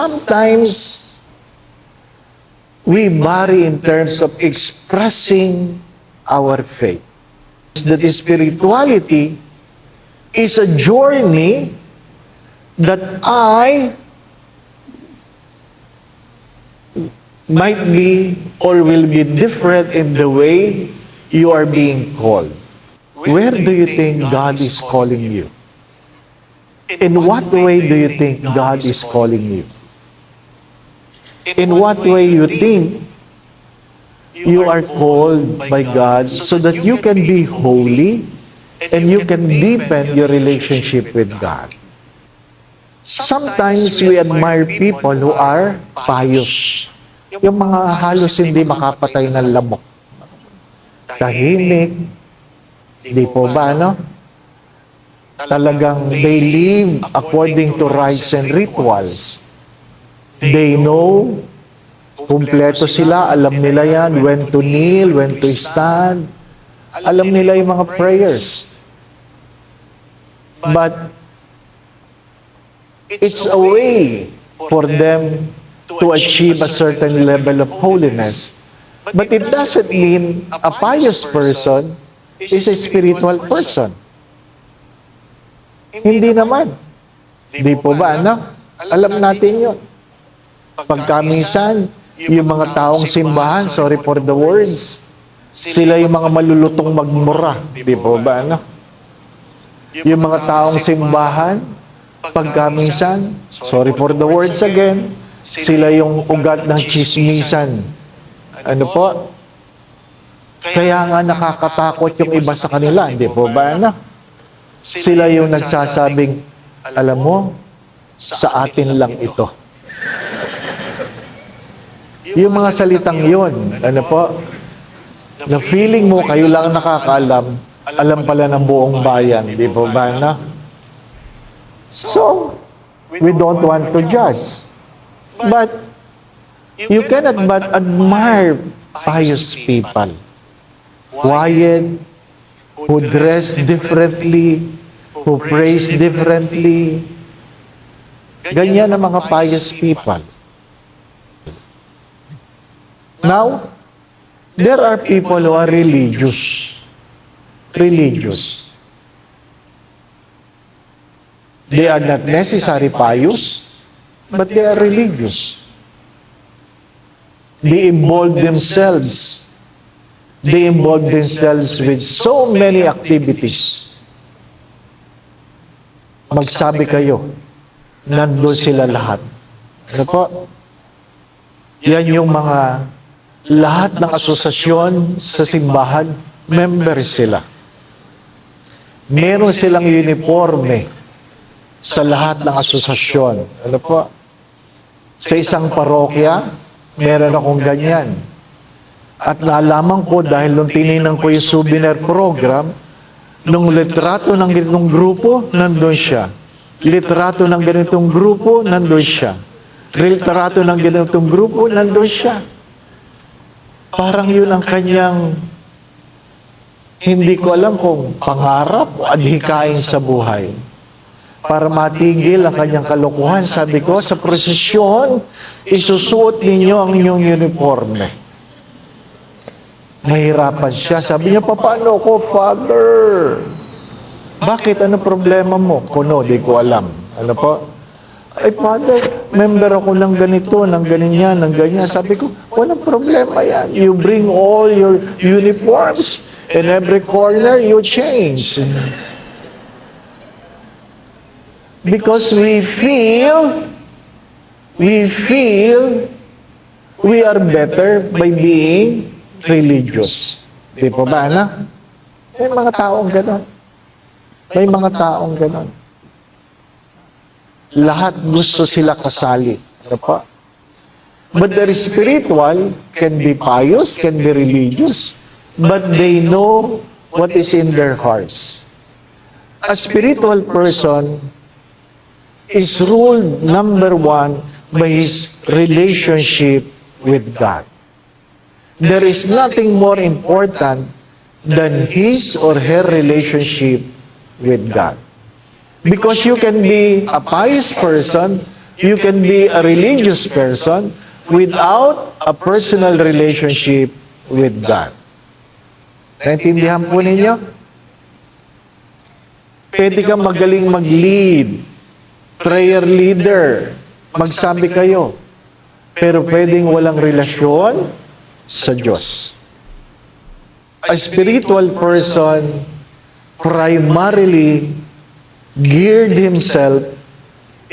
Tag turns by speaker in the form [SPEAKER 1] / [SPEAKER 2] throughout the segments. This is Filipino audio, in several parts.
[SPEAKER 1] sometimes we vary in terms of expressing our faith. That spirituality is a journey that I might be or will be different in the way you are being called. Where do you think God is calling you? In what way do you think God is calling you? In what way you think you are called by God so that you can be holy and you can deepen your relationship with God? Sometimes we admire people who are pious. Yung mga halos hindi makapatay ng lamok. Tahimik. Di po ba, no? Talagang they live according to rites and rituals. They know, kumpleto sila, alam nila yan, when to kneel, when to stand. Alam nila yung mga prayers. But it's a way for them to achieve a certain level of holiness. But it doesn't mean a pious person is a spiritual person. Hindi naman. Di po ba, ano? Alam natin yun. Pagkamisan, yung mga taong simbahan, sorry for the words, sila yung mga malulutong magmura. Di po ba, ano? Yung mga taong simbahan, pagkamisan, sorry for the words again, sila yung ugat ng chismisan. Ano po? Kaya nga nakakatakot yung iba sa kanila. Di po ba, ano? Sila yung nagsasabing, alam mo, sa atin lang ito. Yung mga salitang yun, ano po, na feeling mo kayo lang nakakaalam, alam pala ng buong bayan, di po ba na? So, we don't want to judge. But, you cannot but admire pious people. Quiet, who dress differently, who praise differently. Ganyan ang mga pious people. Now, there are people who are religious. Religious. They are not necessarily pious, but they are religious. They involve themselves with so many activities. Magsabi kayo, nandun sila lahat. Ano po? Yan yung mga lahat ng asosasyon sa simbahan, members sila. Meron silang uniforme sa lahat ng asosasyon. Ano po? Sa isang parokya, meron akong ganyan. At naalaman ko dahil nung tininan ko yung souvenir program, nung litrato ng ganitong grupo, nandun siya. Litrato ng ganitong grupo, nandun siya. Litrato ng ganitong grupo, nandun siya. Parang yun ang kanyang, hindi ko alam kung pangarap o adhikain sa buhay. Para matigil ang kanyang kalokohan, sabi ko, sa prosesyon, isusuot ninyo ang inyong uniforme. Mahirapan siya. Sabi niya, paano ko, Father? Bakit? Ano problema mo? Kuno, di ko alam. Ano po? Ay, Father, member ako ng ganito, ng ganyan, ng ganyan. Sabi ko, walang problema yan. You bring all your uniforms, in every corner, you change. Because we feel we are better by being religious. Di po ba, na? May mga taong ganon. May mga taong ganon. Lahat gusto sila kasali. Ano po? But the spiritual can be pious, can be religious, but they know what is in their hearts. A spiritual person is ruled, number one, by his relationship with God. There is nothing more important than his or her relationship with God. Because you can be a pious person, you can be a religious person without a personal relationship with God. Naintindihan po ninyo? Pwede kang magaling mag-lead, prayer leader, magsabi kayo, pero pwedeng walang relasyon sa Diyos. A spiritual person primarily geared himself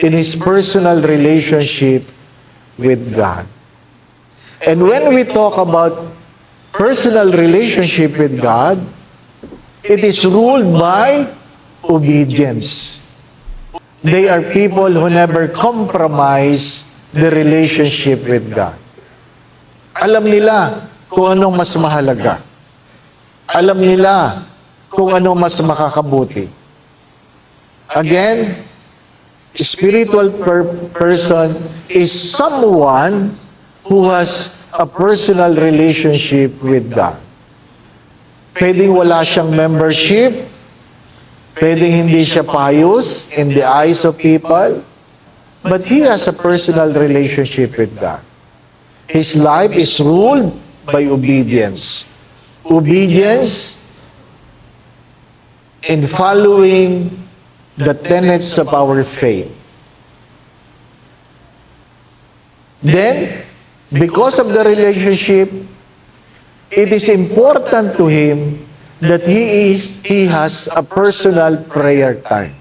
[SPEAKER 1] in his personal relationship with God. And when we talk about personal relationship with God, it is ruled by obedience. They are people who never compromise the relationship with God. Alam nila kung anong mas mahalaga. Alam nila kung anong mas makakabuti. Again, spiritual person is someone who has a personal relationship with God. Pwedeng wala siyang membership, pwedeng hindi siya pious in the eyes of people, but he has a personal relationship with God. His life is ruled by obedience. Obedience in following the tenets of our faith. Then, because of the relationship, it is important to him that he has a personal prayer time.